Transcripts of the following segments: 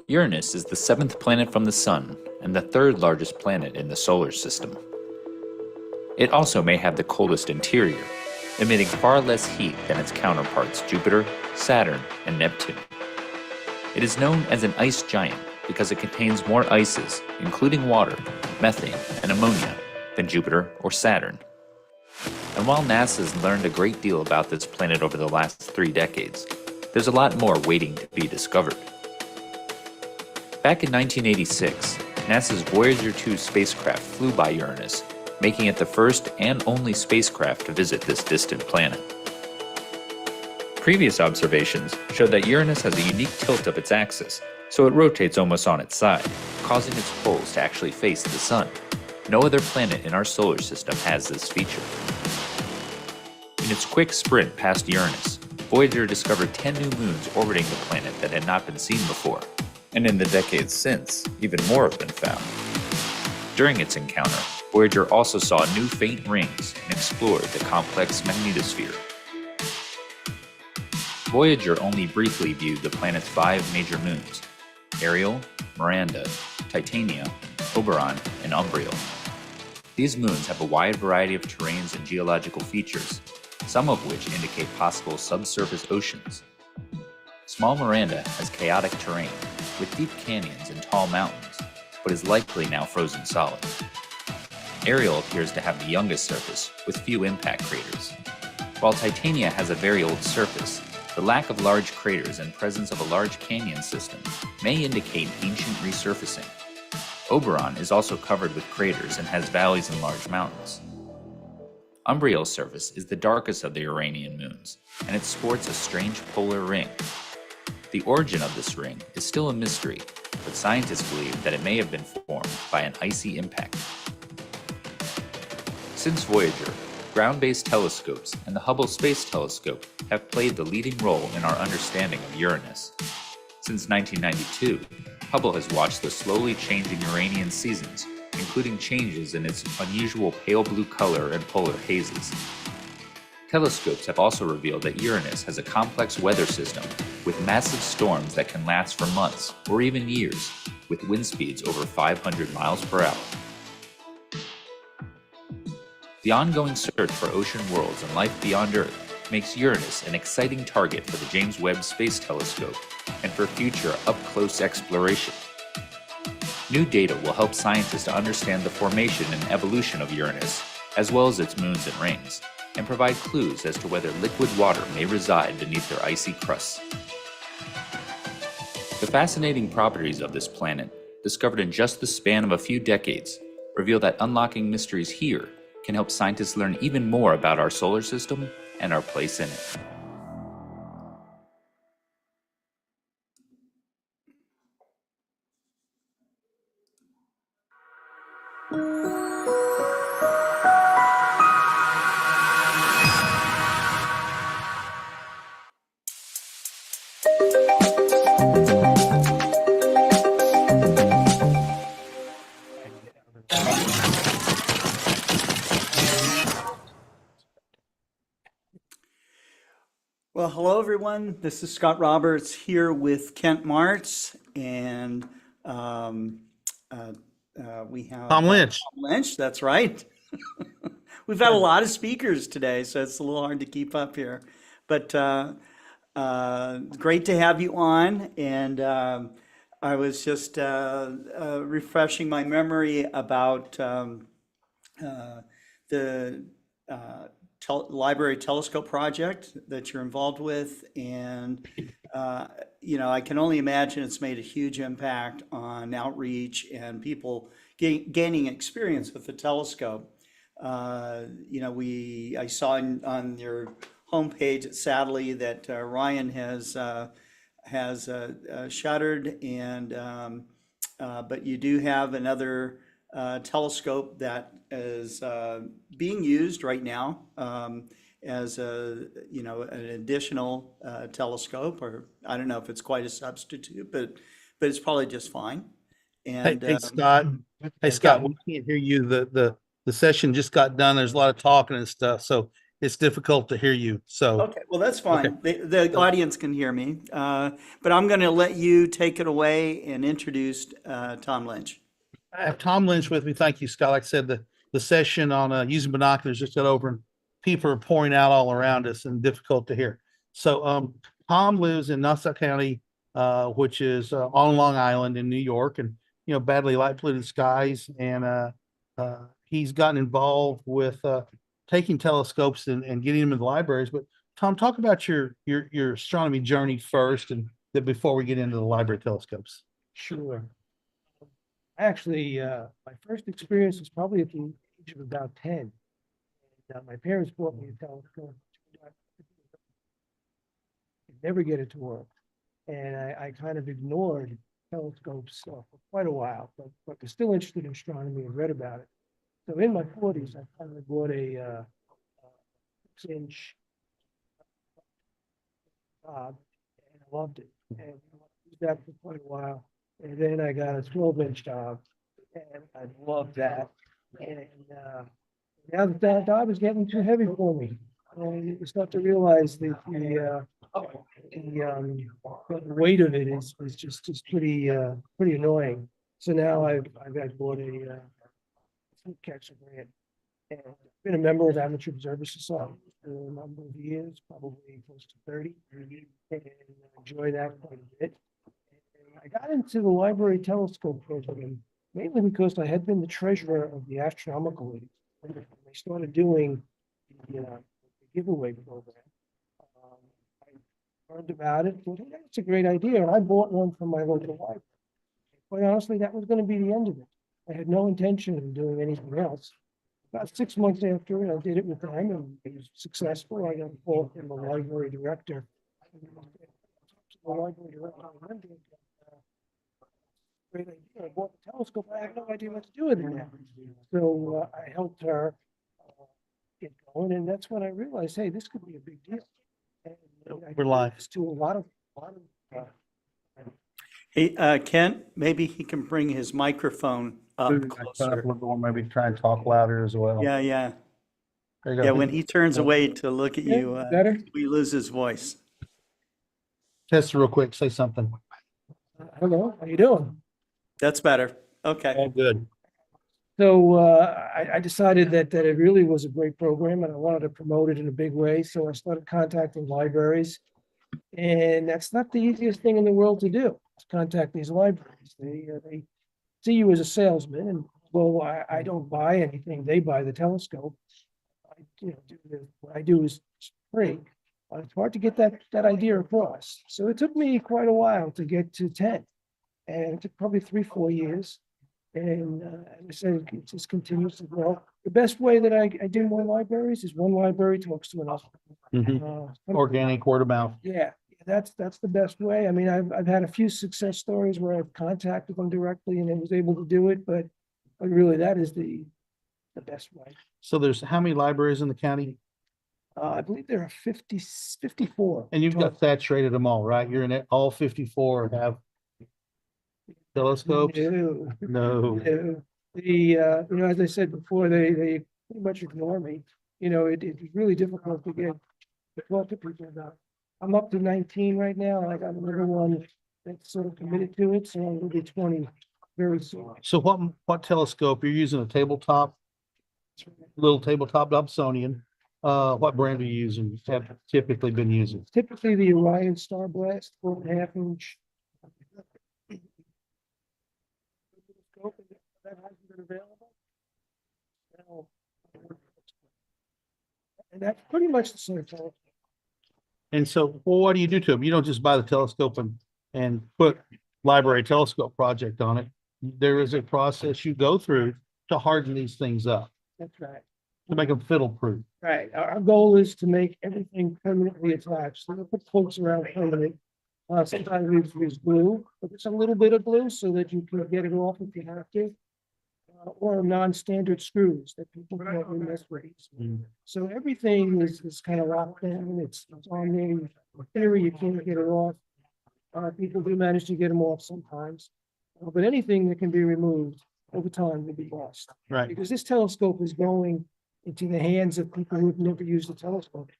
Uranus is the seventh planet from the Sun and the third largest planet in the solar system. It also may have the coldest interior, emitting far less heat than its counterparts Jupiter, Saturn, and Neptune. It is known as an ice giant because it contains more ices, including water, methane, and ammonia, than Jupiter or Saturn. And while NASA has learned a great deal about this planet over the last 3 decades, there's a lot more waiting to be discovered. Back in 1986, NASA's Voyager 2 spacecraft flew by Uranus, making it the first and only spacecraft to visit this distant planet. Previous observations showed that Uranus has a unique tilt of its axis, so it rotates almost on its side, causing its poles to actually face the Sun. No other planet in our solar system has this feature. In its quick sprint past Uranus, Voyager discovered 10 new moons orbiting the planet that had not been seen before, and in the decades since, even more have been found. During its encounter, Voyager also saw new faint rings and explored the complex magnetosphere. Voyager only briefly viewed the planet's 5 major moons: Ariel, Miranda, Titania, Oberon, and Umbriel. These moons have a wide variety of terrains and geological features, some of which indicate possible subsurface oceans. Small Miranda has chaotic terrain, with deep canyons and tall mountains, but is likely now frozen solid. Ariel appears to have the youngest surface, with few impact craters. While Titania has a very old surface, the lack of large craters and presence of a large canyon system may indicate ancient resurfacing. Oberon is also covered with craters and has valleys and large mountains. Umbriel's surface is the darkest of the Uranian moons, and it sports a strange polar ring. The origin of this ring is still a mystery, but scientists believe that it may have been formed by an icy impact. Since Voyager, ground-based telescopes and the Hubble Space Telescope have played the leading role in our understanding of Uranus. Since 1992, Hubble has watched the slowly changing Uranian seasons, including changes in its unusual pale blue color and polar hazes. Telescopes have also revealed that Uranus has a complex weather system with massive storms that can last for months or even years, with wind speeds over 500 miles per hour. The ongoing search for ocean worlds and life beyond Earth makes Uranus an exciting target for the James Webb Space Telescope and for future up-close exploration. New data will help scientists to understand the formation and evolution of Uranus, as well as its moons and rings, and provide clues as to whether liquid water may reside beneath their icy crusts. The fascinating properties of this planet, discovered in just the span of a few decades, reveal that unlocking mysteries here can help scientists learn even more about our solar system and our place in it. Well, hello everyone. This is Scott Roberts here with Kent Martz, and we have Tom Lynch. Tom Lynch. That's right. We've had a lot of speakers today, so it's a little hard to keep up here. But great to have you on. And I was just refreshing my memory about the library telescope project that you're involved with, and I can only imagine it's made a huge impact on outreach and people gaining experience with the telescope. I saw on your homepage, sadly, that Ryan has shuttered, and but you do have another telescope that is being used right now as an additional telescope, or I don't know if it's quite a substitute, but it's probably just fine. And Hey, Scott. Hey, Scott, we can't hear you. The session just got done. There's a lot of talking and stuff. So it's difficult to hear you. So, Okay, well, that's fine. The audience can hear me. But I'm going to let you take it away and introduce Tom Lynch. I have Tom Lynch with me. Thank you, Scott. Like I said, the session on using binoculars just got over, and people are pouring out all around us and difficult to hear. So, Tom lives in Nassau County, which is on Long Island in New York, and badly light polluted skies. And he's gotten involved with taking telescopes and getting them in the libraries. But Tom, talk about your astronomy journey first, and then before we get into the library telescopes. Sure. Actually, my first experience was probably at the age of about 10. And, my parents bought me a telescope. Could never get it to work. And I kind of ignored telescopes for quite a while, but was still interested in astronomy and read about it. So in my 40s, I finally bought a 6-inch and I loved it. And used that for quite a while. And then I got a 12-inch job, and I loved that. And now that job was getting too heavy for me. And you start to realize that the weight of it is just pretty annoying. So now I've bought a catcher grant, and I've been a member of Amateur Observer Society for a number of years, probably close to 30, and I enjoy that quite a bit. I got into the library telescope program mainly because I had been the treasurer of the Astronomical League. When they started doing the giveaway program, I learned about it. Thought, hey, that's a great idea. And I bought one from my local library. Quite honestly, that was going to be the end of it. I had no intention of doing anything else. About 6 months after it, I did it with them, and it was successful. I got a call from the library director. The library director, great idea. I bought the telescope. I had no idea what to do with it now. So I helped her get going, and that's when I realized, hey, this could be a big deal. And I We're live. this to a lot of Hey, Kent, maybe he can bring his microphone up Turn up a closer. little bit more, maybe try and talk louder as well. Yeah, yeah. There you Yeah, go. when he turns away to look at you, better. we lose his voice. Test it real quick. Say something. Hello, how you doing? That's better. Okay. All good. So I decided that it really was a great program, and I wanted to promote it in a big way. So I started contacting libraries, and that's not the easiest thing in the world to do. Is contact these libraries. They see you as a salesman, and well, I don't buy anything. They buy the telescope. What I do is free. It's hard to get that idea across. So it took me quite a while to get to 10, and it took probably 3-4 years. And as I said, it just continues to grow. The best way that I do more libraries is one library talks to another. Mhm. Organic word of mouth. Yeah, that's the best way. I mean, I've had a few success stories where I've contacted them directly and I was able to do it, but really that is the best way. So there's how many libraries in the county? I believe there are 54. And you've got saturated them all, right? You're in it, all 54 have telescopes? No. No. As I said before, they pretty much ignore me. It's really difficult to talk to people about. I'm up to 19 right now, and I got another one that's sort of committed to it, so I'm gonna be 20 very soon. So what telescope? You're using a tabletop, little tabletop Dobsonian. What brand are you using? Have typically been using? Typically the Orion Star Blast, 4.5-inch. That hasn't been available. And that's pretty much the same telescope. And so, well, what do you do to them? You don't just buy the telescope and put library telescope project on it. There is a process you go through to harden these things up, That's right. to make them fiddle proof. Right. Our goal is to make everything permanently attached. So we'll put folks around permanent. Sometimes we use glue, but it's a little bit of glue so that you can get it off if you have to. Or non-standard screws that people can't mess with. So everything is kind of locked in. It's on there. In theory, you can't get it off. People do manage to get them off sometimes. But anything that can be removed over time will be lost. Right. Because this telescope is going into the hands of people who've never used a telescope.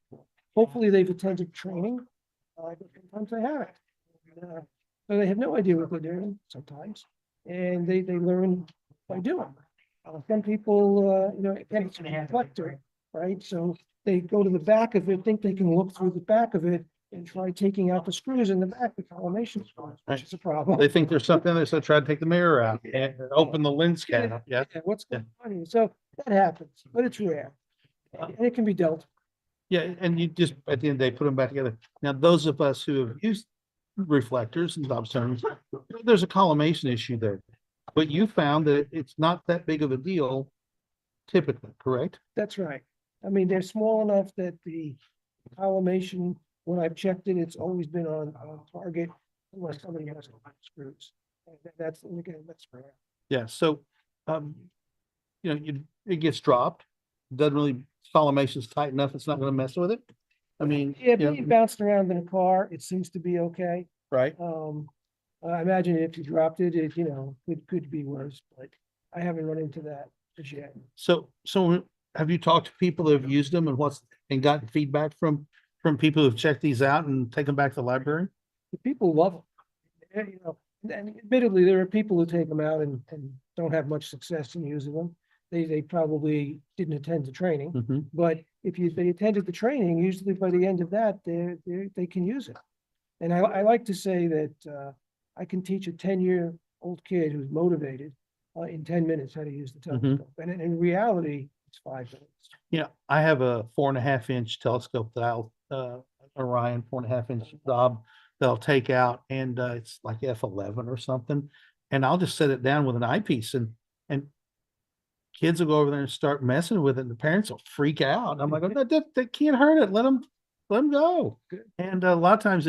Hopefully they've attended training, but sometimes they haven't. So they have no idea what they're doing sometimes, and they learn by doing. Some people, again, it's a reflector, right? So they go to the back of it, think they can look through the back of it and try taking out the screws in the back, the collimation screws, which is a problem. They think there's something there, so try to take the mirror out and open the lens cap. Yeah. Yeah, what's going on here? So that happens, but it's rare. And it can be dealt. Yeah, and you just, at the end of the day, put them back together. Now, those of us who have used reflectors and observers, there's a collimation issue there. But you found that it's not that big of a deal typically, correct? That's right. I mean, they're small enough that the collimation, when I've checked it, it's always been on target unless somebody has screws. And that's, again, that's rare. Yeah, so, it gets dropped, doesn't really, collimation's tight enough, it's not gonna mess with it. I mean, Yeah, being bounced around in a car, it seems to be okay. right? I imagine if you dropped it, could be worse, but I haven't run into that as yet. So have you talked to people who have used them and gotten feedback from people who've checked these out and taken back to the library? The people love them. And admittedly, there are people who take them out and don't have much success in using them. They probably didn't attend the training, Mhm. but if they attended the training, usually by the end of that, they can use it. And I like to say that I can teach a 10-year-old kid who's motivated in 10 minutes how to use the telescope. And in reality, it's 5 minutes. I have a 4.5-inch telescope that Orion 4.5-inch knob that I'll take out, and it's like F11 or something. And I'll just set it down with an eyepiece, and kids will go over there and start messing with it, and the parents will freak out. I'm like, oh, that can't hurt it. Let them go. And a lot of times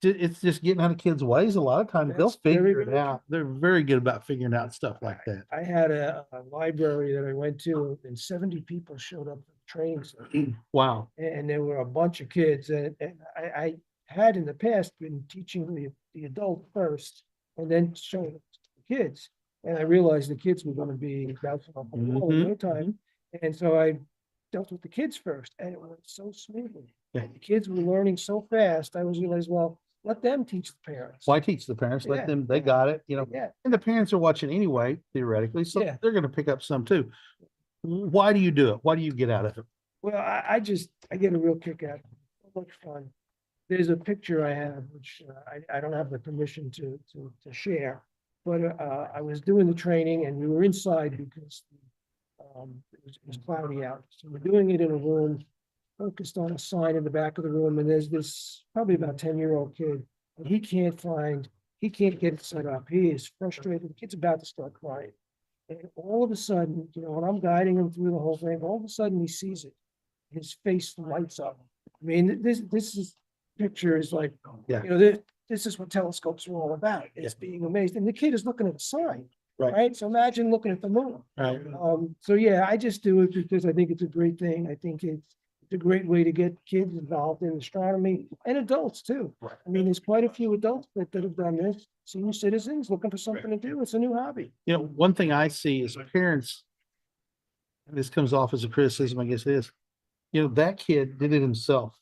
it's just getting out of kids' ways. A lot of times they'll That's very figure it good. out. They're very good about figuring out stuff like that. I had a library that I went to, and 70 people showed up for the training session. Wow. And there were a bunch of kids, and I had in the past been teaching the adult first and then showing it to the kids. And I realized the kids were gonna be bouncing off the wall in no time. And so I dealt with the kids first, and it went so smoothly. Yeah. The kids were learning so fast, I was realized, well, let them teach the parents. Why teach the parents? Let Yeah. them, they got it, Yeah, and the parents are watching anyway, theoretically, so Yeah. they're gonna pick up some too. Why do you do it? What do you get out of it? well, I get a real kick out of it. So much fun. There's a picture I have, which I don't have the permission to share. But I was doing the training and we were inside because it was cloudy out. So we're doing it in a room focused on a sign in the back of the room. And there's this probably about 10-year-old kid. And he can't get it set up. He is frustrated. The kid's about to start crying. And all of a sudden, when I'm guiding him through the whole thing, all of a sudden he sees it. His face lights up. I mean, this picture is like, Yeah. this is what telescopes are all about. It's being amazed. And the kid is looking at a sign, Right. right? So imagine looking at the moon. Right. So yeah, I just do it because I think it's a great thing. I think it's a great way to get kids involved in astronomy and adults too. Right. I mean, there's quite a few adults that have done this, senior citizens looking for something to do. It's a new hobby. One thing I see is parents, and this comes off as a criticism, I guess it is, that kid did it himself.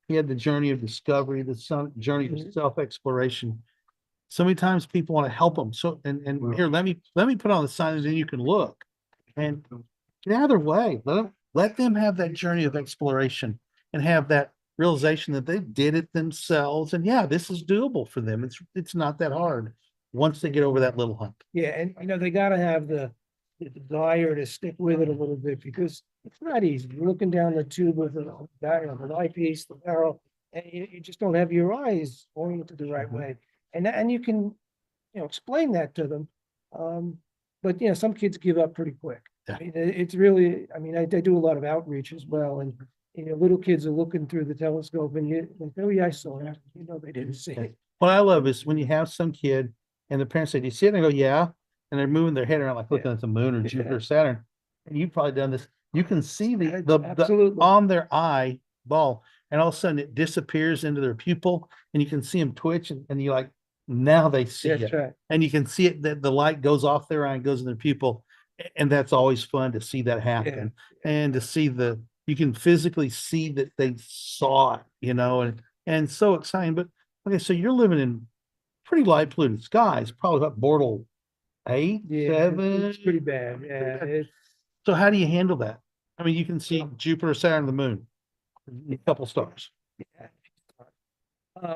He had the journey of discovery, journey of self-exploration. So many times people want to help them. So, and here, let me put on the sign and then you can look and get out of their way. Let them have that journey of exploration and have that realization that they did it themselves. And yeah, this is doable for them. It's not that hard once they get over that little hump. Yeah, and they gotta have the desire to stick with it a little bit because it's not easy. You're looking down the tube with an eyepiece, the barrel, and you just don't have your eyes oriented the right way. And you can, explain that to them. But some kids give up pretty quick. Yeah. I mean, it's really, I do a lot of outreach as well, and little kids are looking through the telescope and you like, oh yeah, I saw it. They didn't see it. What I love is when you have some kid and the parents say, do you see it? And they go, yeah. And they're moving their head around like looking at the moon or Jupiter or Saturn. And you've probably done this. You can see the Absolutely. on their eyeball, and all of a sudden it disappears into their pupil, and you can see them twitch, and you're like, now they see That's it. right. And you can see it that the light goes off their eye and goes in their pupil. And that's always fun to see that happen and to see you can physically see that they saw it, and so exciting. But okay, so you're living in pretty light polluted skies, probably about Bortle 8, Yeah, 7. it's pretty bad. Yeah, it's, So how do you handle that? I mean, you can see Jupiter, Saturn, the moon, a couple stars. yeah.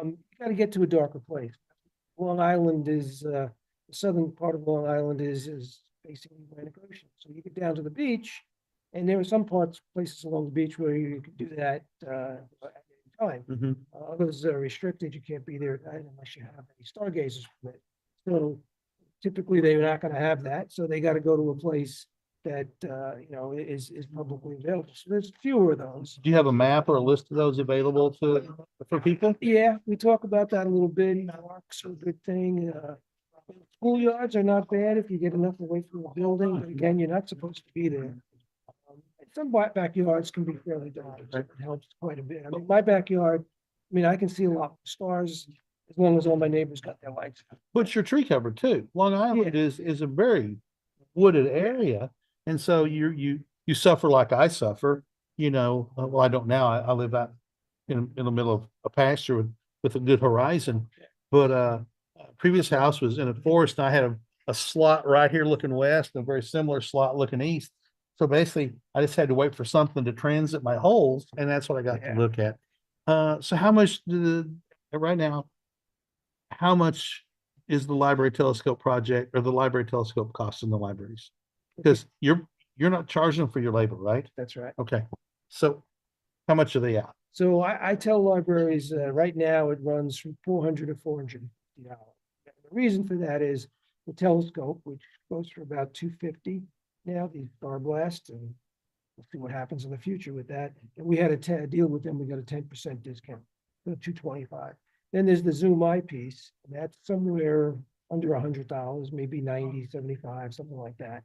You got to get to a darker place. Long Island is the southern part of Long Island is facing the Atlantic Ocean. So you get down to the beach, and there are some places along the beach where you can do that at any time. Mhm. Others are restricted. You can't be there at night unless you have any stargazers permit. So typically they're not going to have that. So they got to go to a place that is publicly available. So there's fewer of those. Do you have a map or a list of those available for people? Yeah, we talk about that a little bit. Parks are a good thing. Schoolyards are not bad if you get enough away from the building, but again, you're not supposed to be there. Some backyards can be fairly dark. It helps quite a bit. I mean, my backyard, I can see a lot of stars as long as all my neighbors got their lights. But your tree cover too. Long Island Yeah. is a very wooded area. And so you suffer like I suffer, well, I don't now. I live out in the middle of a pasture with a good horizon. But previous house was in a forest, and I had a slot right here looking west and a very similar slot looking east. So basically I just had to wait for something to transit my holes, and that's what I got to look at. So how much right now, how much is the library telescope project or the library telescope cost in the libraries? Because you're not charging for your labor, right? That's right. Okay. So how much are they out? So I tell libraries right now it runs from $400 to $450. The reason for that is the telescope, which goes for about $250 now, the Star Blast, and we'll see what happens in the future with that. And we had a deal with them. We got a 10% discount, so $225. Then there's the Zoom eyepiece, and that's somewhere under $100, maybe 90, 75, something like that.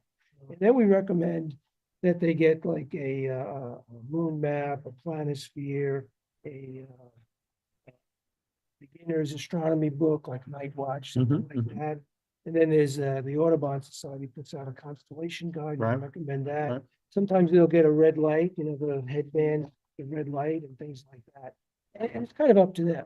And then we recommend that they get like a moon map, a planisphere, a beginner's astronomy book like Night Watch, something like that. And then there's the Audubon Society puts out a constellation guide. I Right. recommend that. Right. Sometimes they'll get a red light, the headband, the red light and things like that. And it's kind of up to them.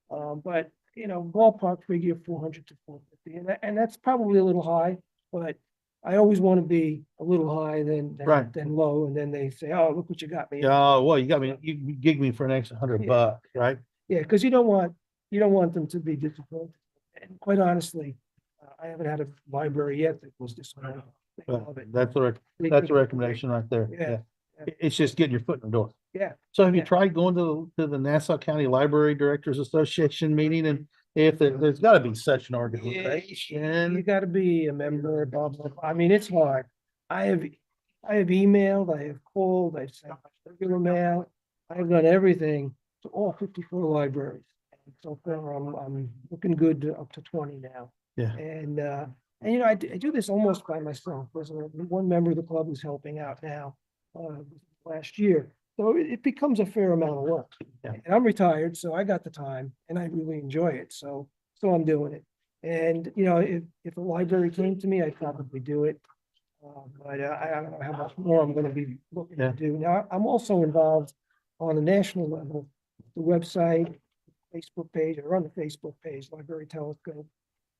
But ballpark figure 400 to 450, and that's probably a little high, but I always want to be a little high than low, and then they say, "Oh, look what you got me." Oh, well, you gig me for an extra $100, right? Yeah, because you don't want them to be disappointed. And quite honestly, I haven't had a library yet that was disappointed. They love it. That's a recommendation right there. Yeah. It's just getting your foot in the door. Yeah. So have you tried going to the Nassau County Library Directors Association meeting? And if there's got to be such an You organization. got to be a member, blah, blah, blah. I mean, it's hard. I have emailed, I have called, I've sent regular mail. I've done everything to all 54 libraries. And so far, I'm looking good up to 20 now. Yeah. And I do this almost by myself. There's one member of the club who's helping out now last year. So it becomes a fair amount of work. Yeah. And I'm retired, so I got the time and I really enjoy it. So I'm doing it. And, if a library came to me, I'd probably do it. But I don't know how much more I'm going to be looking to do. Now, I'm also involved on a national level, the website, Facebook page. I run the Facebook page, Library Telescope.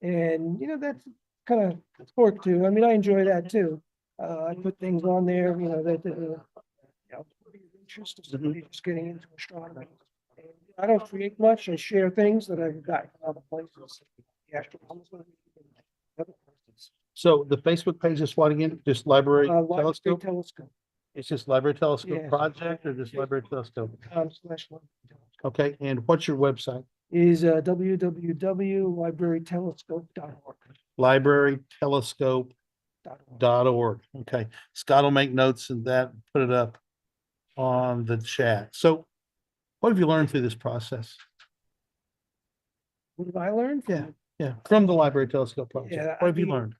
And, that's kind of work too. I mean, I enjoy that too. I put things on there, that interest of somebody just getting into astronomy. And I don't create much. I share things that I've gotten from other places. The astronomical and other places. So the Facebook page is what again? Just Library Library Telescope? Telescope. It's just Library Telescope Yeah. Project or just Library Telescope? .com/Library Telescope. Okay, and what's your website? Is www.librarytelescope.org. librarytelescope.org. Okay, Scott will make notes of that, put it up on the chat. So what have you learned through this process? What have I learned? Yeah, from the Library Telescope Project. Yeah, What have you I mean, learned?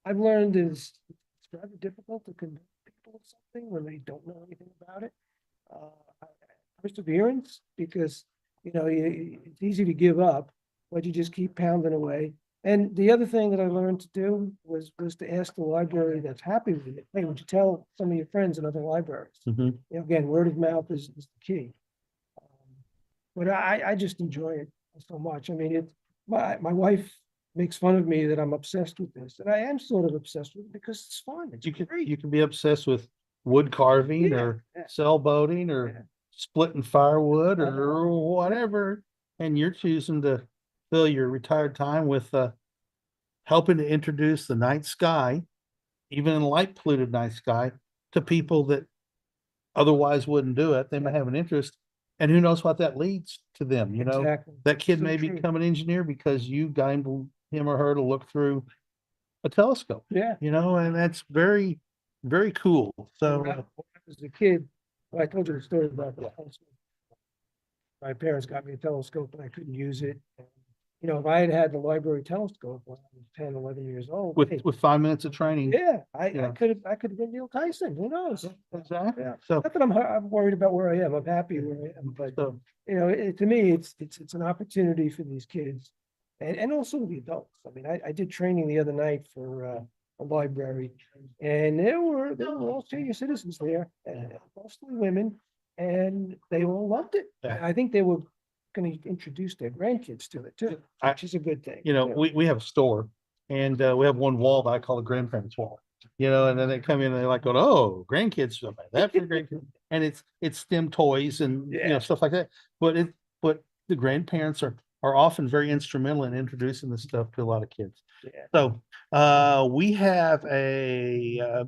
I've learned is it's rather difficult to convince people of something when they don't know anything about it. Perseverance, because it's easy to give up, but you just keep pounding away. And the other thing that I learned to do was to ask the library that's happy with it, hey, would you tell some of your friends in other libraries? Mhm. You know, again, word of mouth is the key. But I just enjoy it so much. I mean, my wife makes fun of me that I'm obsessed with this, and I am sort of obsessed with it because it's fun. It's You can, great. you can be obsessed with wood carving Yeah, or yeah. sailboating Yeah. or splitting firewood or whatever. And you're choosing to fill your retired time with, helping to introduce the night sky, even in light polluted night sky, to people that otherwise wouldn't do it. They may have an interest. And who knows what that leads to them, you know? Exactly. That kid So may true. become an engineer because you guided him or her to look through a telescope, Yeah. you know, and that's very, very cool. So, When I was a kid, well, I told you the story about the telescope. My parents got me a telescope and I couldn't use it. And, you know, if I had had the library telescope when I was 10, 11 years old, hey, with 5 minutes of training. yeah, Yeah. I could have been Neil Tyson. Who knows? Exactly. Yeah. So, Not that I'm worried about where I am. I'm happy where I am, but so, you know, to me, it's an opportunity for these kids and also the adults. I mean, I did training the other night for a library, and there were all senior citizens there, mostly women, and they all loved it. Yeah. I think they were going to introduce their grandkids to it too, which is a good thing. you know, too. we have a store and, we have one wall that I call the grandparents wall, you know, and then they come in and they're like, going, oh, grandkids, that's for grandkids. And it's STEM toys and, you know, Yeah. stuff like that. But the grandparents are often very instrumental in introducing this stuff to a lot of kids. Yeah. So, we have a,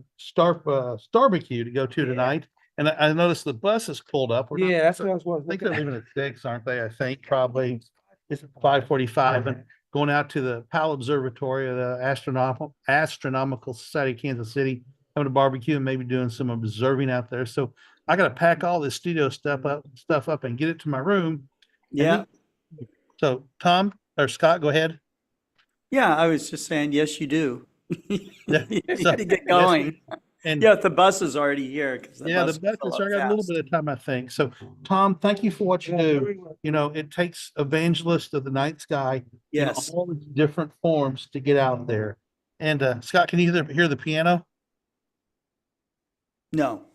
barbecue to go to Yeah. tonight. And I noticed the bus is pulled up. We're not- Yeah, that's what I was I think they're looking at. leaving at 6, aren't they? I think probably it's 5:45 and going out to the Powell Observatory of the Astronomical Society, of Kansas City, having a barbecue and maybe doing some observing out there. So I got to pack all this studio stuff up and get it to my room. Yeah. So Tom or Scott, go ahead. Yeah, I was just saying, yes, you do. Yeah. You So, gotta get yes, going. And Yeah, the bus is already here because the yeah, bus the will best fill is I up got a little fast. bit of time, I think. So Tom, thank you for what you Yeah, do. very well. You know, it takes evangelists of the night sky in Yes. all its different forms to get out there. And Scott, can you hear the piano? No.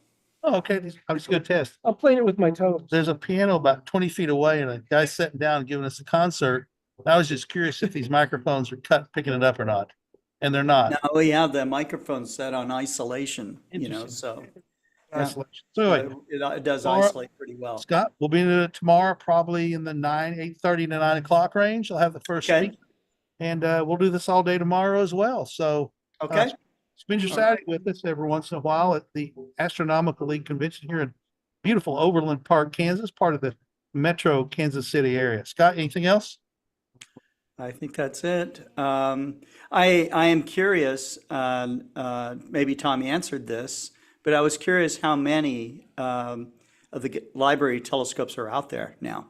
Oh, okay. I was going to test. I'm playing it with my toes. There's a piano about 20 feet away and a guy sitting down and giving us a concert. I was just curious if these microphones are picking it up or not. And they're not. Now we have the microphone set on isolation, Interesting. so yeah. Isolation. So anyway, It does Laura- isolate pretty well. Scott, we'll be in it tomorrow, probably in the 8:30 to 9 o'clock range. I'll have the first Okay. speaker. And we'll do this all day tomorrow as well. So Okay. spend your All right. Saturday with us every once in a while at the Astronomical League Convention here in beautiful Overland Park, Kansas, part of the Metro Kansas City area. Scott, anything else? I think that's it. I am curious, maybe Tom answered this, but I was curious how many of the library telescopes are out there now.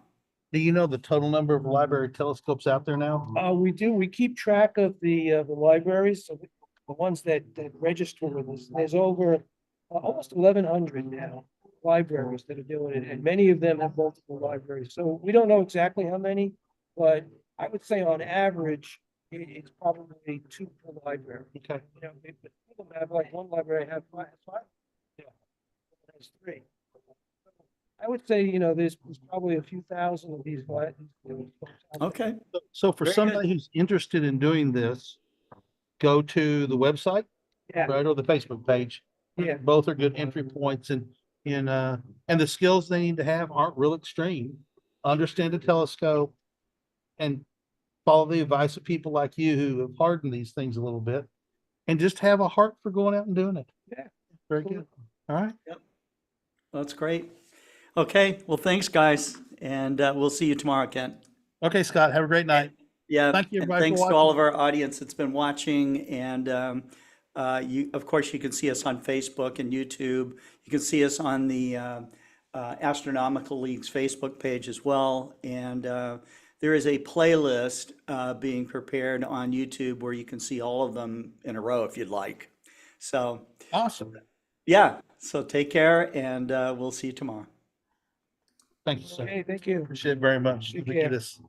Do you know the total number of library telescopes out there now? We do, we keep track of the libraries, so the ones that register with us. There's over almost 1,100 now libraries that are doing it, and many of them have multiple libraries. So we don't know exactly how many, but I would say on average, it's probably 2 per library. Okay. You know, but some of them have like one library have five. Yeah. There's 3. I would say, you know, there's probably a few thousand of these. Okay. So for Very somebody who's interested in doing this, go to the website, Yeah, right, or the Facebook page. yeah. Both are good entry points and the skills they need to have aren't real extreme. Understand a telescope and follow the advice of people like you who have hardened these things a little bit and just have a heart for going out and doing it. Yeah. Very good. All right. That's great. Okay. Well, thanks, guys. And we'll see you tomorrow, Ken. Okay, Scott, have a great night. Yeah. Thank you, and everybody, for thanks to all watching. of our audience that's been watching. And of course, you can see us on Facebook and YouTube. You can see us on the Astronomical League's Facebook page as well. And there is a playlist being prepared on YouTube where you can see all of them in a row if you'd like. So, Awesome. yeah. So take care, and we'll see you tomorrow. Thank you, sir. Okay, thank you. Appreciate it very much. Take Look at care. this.